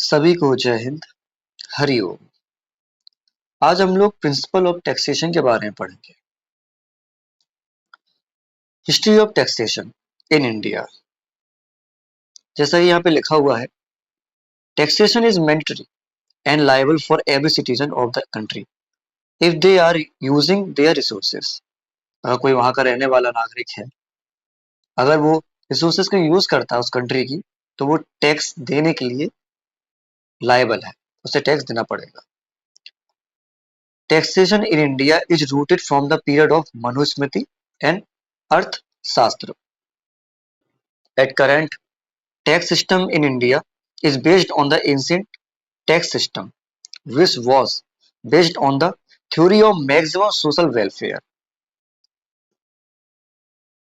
सभी को जय हिंद, हरिओम। आज हम लोग प्रिंसिपल ऑफ टैक्सेशन के बारे में पढ़ेंगे। History of taxation in India. जैसा कि यहाँ पे लिखा हुआ है, taxation is mandatory and liable for every citizen of the country if they are using their resources. अगर कोई वहां का रहने वाला नागरिक है, अगर वो रिसोर्सेज का यूज करता है उस कंट्री की, तो वो टैक्स देने के लिए लायबल है, उसे टैक्स देना पड़ेगा। Taxation in India is rooted from the period of Manusmriti and अर्थशास्त्र। At current, tax system in India is based on the ancient tax system, which was based on the theory of maximum social welfare.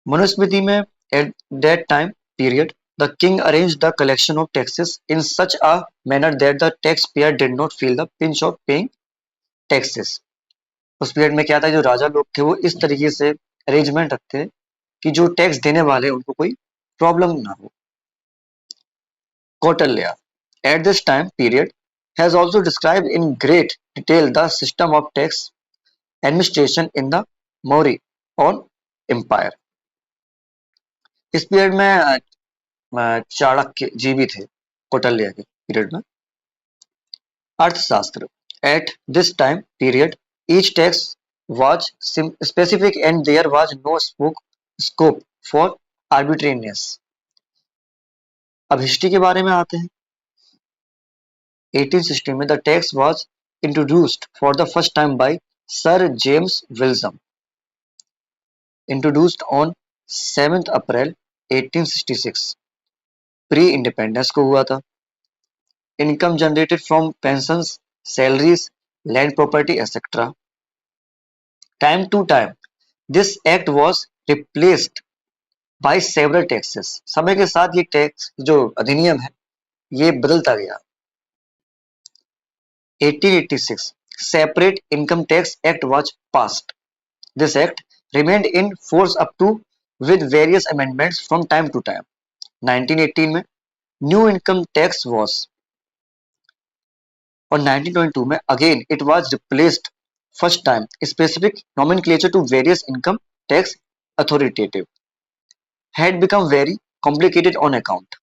Manusmriti में at that time period, the king arranged the collection of taxes in such a manner that the taxpayer did not feel the pinch of paying taxes. उस period में क्या था, जो राजा लोग थे वो इस तरीके से अरेंजमेंट रखते कि जो टैक्स देने वाले उनको कोई प्रॉब्लम ना हो। Kautilya, at this time period, has also described in great detail the system of tax administration in the Maurya Empire. इस पीरियड में चाणक्य जी भी थे, कौटिल्य के पीरियड में। अर्थशास्त्र, at this time period, each tax was specific and there was no scope for arbitrariness. अब history के बारे में आते हैं। 1860 में the tax was introduced for the first time by Sir James Wilson, introduced on 7th April 1866, pre independence को हुआ था। Income generated from pensions, salaries, land property etcetera. Time to time this act was replaced by several taxes. समय के साथ ये tax जो अधिनियम है ये बदलता गया। 1886 separate income tax act was passed. This act remained in force up to with various amendments from time to time. 1918 में new income tax was और 1922 में again it was replaced first time specific nomenclature to various income tax authoritative had become very complicated on account.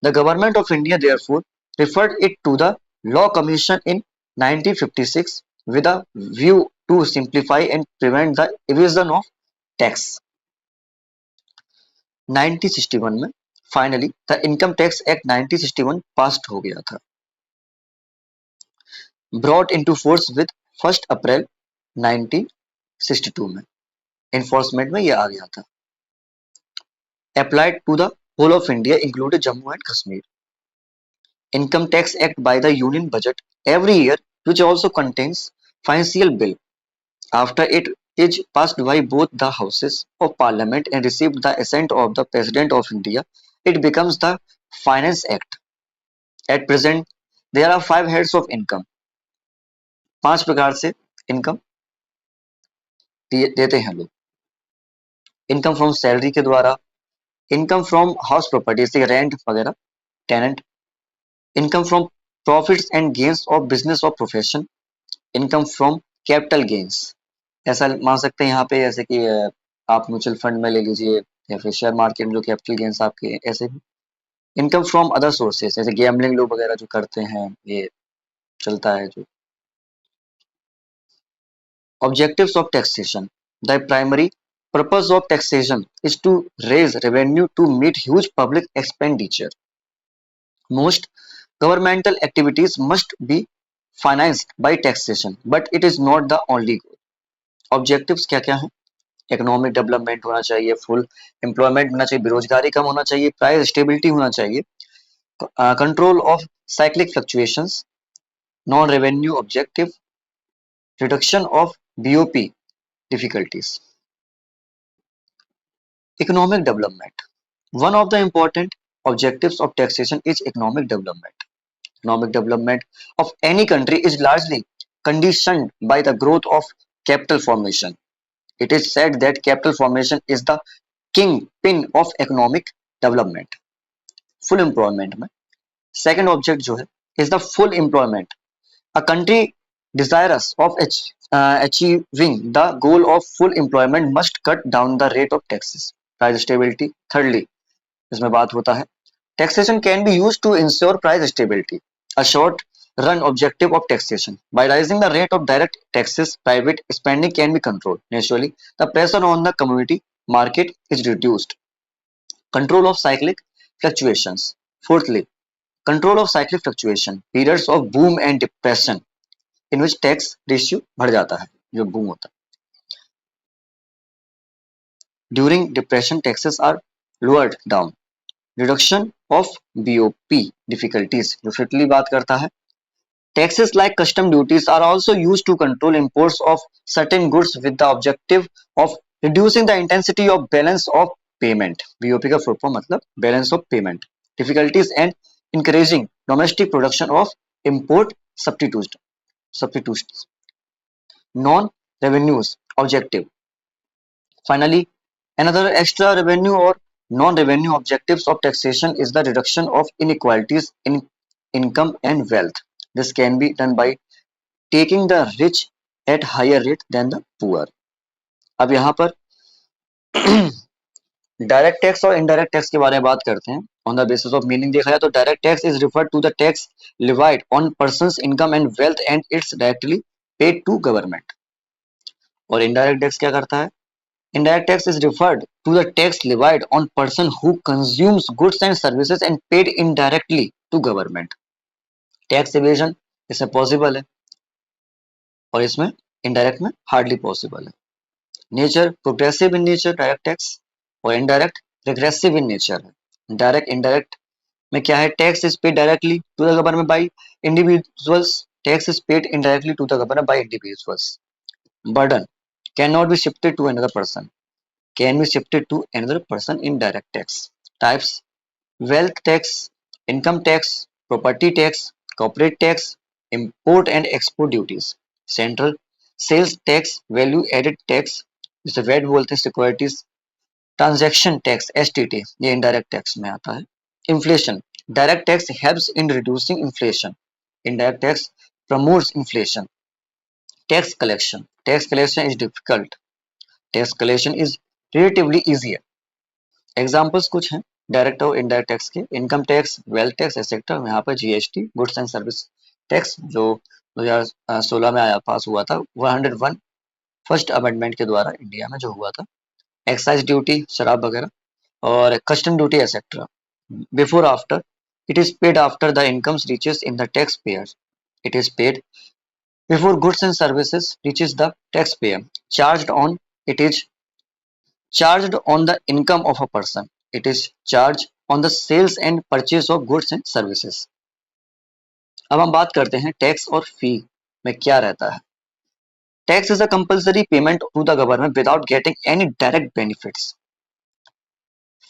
The government of India therefore referred it to the Law Commission in 1956 with a view to simplify and prevent the evasion of tax. 1961 में finally the income tax act 1961 passed हो गया था, brought into force with 1 April 1962 में enforcement में यह आ गया था। Applied to the whole of India included Jammu and Kashmir. Income Tax Act by the Union Budget every year, which also contains financial bill. After it is passed by both the houses of Parliament and received the assent of the President of India, it becomes the Finance Act. At present, there are 5 heads of income. 5 प्रकार से income देते हैं लोग। Income from salary के द्वारा, income from house property जैसे rent वगैरह, tenant, income from profits and gains of business और profession, income from capital gains. ऐसा मान सकते हैं यहाँ पे जैसे कि आप म्यूचुअल फंड में ले लीजिए या फिर शेयर मार्केट में जो कैपिटल गेन्स आपके, ऐसे भी। इनकम फ्रॉम अदर सोर्सेस जैसे गैम्बलिंग लोग वगैरह जो करते हैं, ये चलता है जो। Objectives of taxation, the primary purpose of taxation is to raise revenue to meet huge public expenditure. Most governmental activities must be financed by taxation, but it is not the only goal. Objectives क्या क्या हैं? Economic development होना चाहिए, full employment होना चाहिए, बेरोजगारी कम होना चाहिए, प्राइस स्टेबिलिटी होना चाहिए, control of cyclic fluctuations, non revenue objective, reduction of BOP difficulties. Economic development. One of the important objectives of taxation is economic development. Economic development of any country is largely conditioned by the growth of capital formation. It is said that capital formation is the kingpin of economic development. Full employment में second object जो है is the full employment. A country desirous of achieving the goal of full employment must cut down the rate of taxes. Price stability. Thirdly, इसमें बात होता है taxation can be used to ensure price stability. A short run objective of taxation. By raising the rate of direct taxes, private spending can be controlled. Naturally, the pressure on the commodity market is reduced. Control of cyclic fluctuations. Fourthly, control of cyclic fluctuation. Periods of boom and depression in which tax ratio बढ़ जाता है, जो boom होता है. During depression taxes are lowered down. Reduction of BOP difficulties, जो फिटली बात करता है. Taxes like custom duties are also used to control imports of certain goods with the objective of reducing the intensity of balance of payment. BOP का full form मतलब balance of payment. Difficulties and encouraging domestic production of import substitute. Non-revenues objective. Finally, another extra revenue or non-revenue objectives of taxation is the reduction of inequalities in income and wealth. This can be done by taking the rich at higher rate than the poor. अब यहाँ पर direct tax और indirect tax के बारे में बात करते हैं. On the basis of meaning देखा जाए तो direct tax is referred to the tax levied on person's income and wealth and it's directly paid to government. और इनडायरेक्ट टैक्स क्या करता है? Indirect tax is referred to the tax levied on person who consumes goods and services and paid indirectly to government. Tax evasion इसमें possible है और इसमें indirect में hardly possible है. Nature progressive in nature direct tax और indirect regressive in nature है. Direct indirect में क्या है? Tax is paid directly to the government by individuals. Tax is paid indirectly to the government by individuals. Burden cannot be shifted to another person. Can be shifted to another person in direct tax. Types: wealth tax, income tax, property tax, corporate tax, import and export duties. Central sales tax, value added tax जिसे VAT बोलते हैं, securities transaction tax STT, ये indirect tax में आता है. Inflation direct tax helps in reducing inflation. Indirect tax promotes inflation. Tax collection is difficult. Tax collection is relatively easier. Examples कुछ हैं direct और इनडायरेक्ट टैक्स के. Income tax, wealth tax etcetera. यहाँ पर GST goods and service tax जो 2016 में आया पास हुआ था, 101 फर्स्ट अमेंडमेंट के द्वारा इंडिया में जो हुआ था. एक्साइज ड्यूटी शराब वगैरह और custom duty etcetera. Before after it is paid after the incomes reaches in the tax payer. It is paid before goods and services reaches the tax payer. Charged on it is charged on the income of a person. It is charged on the sales and purchase of goods and services. अब हम बात करते हैं tax और फी में क्या रहता है. Tax is a compulsory payment to the government without getting any direct benefits.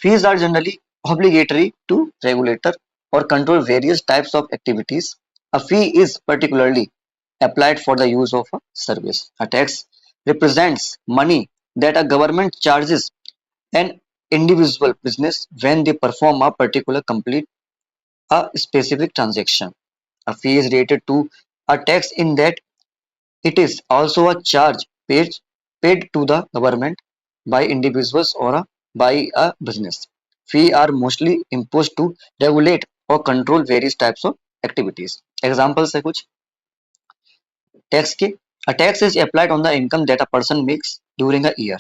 Fees are generally obligatory to regulator or control various types of activities. A fee is particularly applied for the use of a service. A tax represents money that a government charges an individual business when they perform a particular complete a specific transaction. A fee is related to a tax in that it is also a charge paid to the government by individuals or by a business. Fee are mostly imposed to regulate or control various types of activities. Examples है कुछ tax के. A tax is applied on the income that a person makes during a year.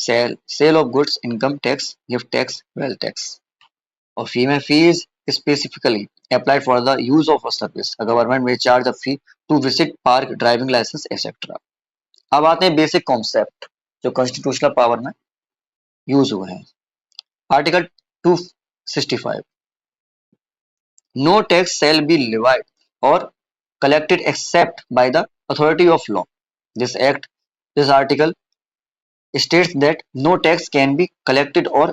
Sale of goods, income tax, gift tax, wealth tax. और fee में fee is specifically applied for the use of a service. A government may charge a fee to visit park, driving license, etc. अब आते हैं basic concept जो constitutional power में use हुए हैं. Article 265. No tax shall be levied or collected except by the authority of law. This article states that no tax can be collected or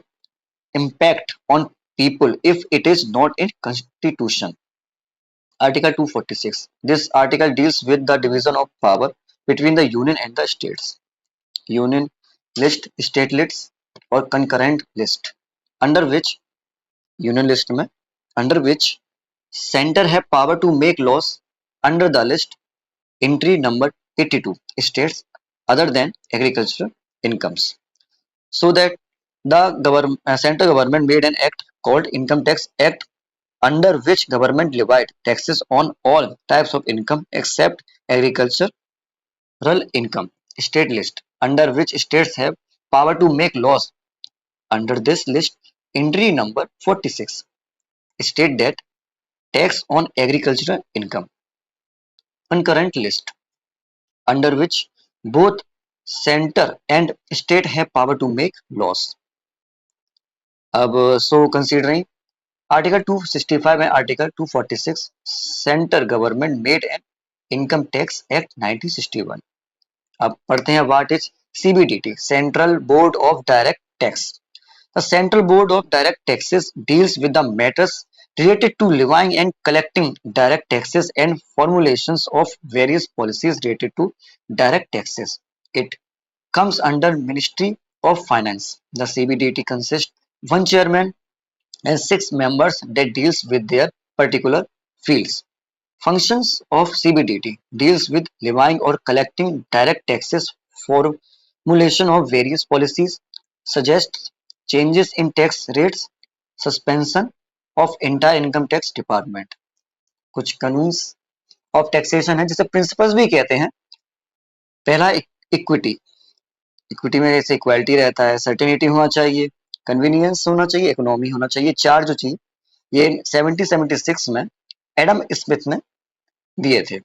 impact on people if it is not in constitution. Article 246. This article deals with the division of power between the union and the states. Union list, state lists और concurrent list. Under which union list में under which Center have power to make laws under the list entry number 82 states other than agricultural incomes. So that the central government made an act called Income Tax Act, under which government levied taxes on all types of income except agricultural income. State list, under which states have power to make laws. Under this list, entry number 46 state that tax on agricultural income. Concurrent list, under which both center and state have power to make laws. So considering Article 265 and Article 246, Center Government made an Income Tax Act 1961. अब पढ़ते हैं what is CBDT, Central Board of Direct Tax. The Central Board of Direct Taxes deals with the matters related to levying and collecting direct taxes and formulations of various policies related to direct taxes. It comes under Ministry of Finance. The CBDT consists one chairman and 6 members that deals with their particular fields. Functions of CBDT deals with levying or collecting direct taxes, formulation of various policies, suggests changes in tax rates, suspension of entire income tax department. कुछ कानून of taxation है जिसे principles भी कहते हैं. पहला equity. Equity में जैसे इक्वालिटी रहता है, सर्टेनिटी होना चाहिए, कन्वीनियंस होना चाहिए, इकोनॉमी होना चाहिए. चार जो चीज ये 1776 में एडम स्मिथ ने दिए थे.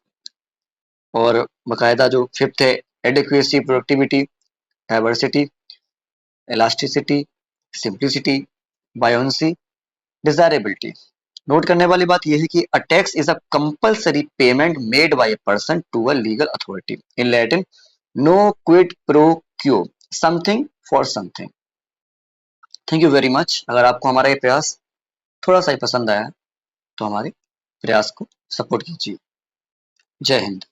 और बकायदा जो फिफ्थ है adequacy, productivity, diversity, elasticity, simplicity, buoyancy, desirability. Note करने वाली बात यह है कि a tax is a compulsory payment made by a person to a legal authority. In Latin no quid pro quo, something for something. Thank you very much. अगर आपको हमारा ये प्रयास थोड़ा सा ही पसंद आया तो हमारे प्रयास को सपोर्ट कीजिए. जय हिंद.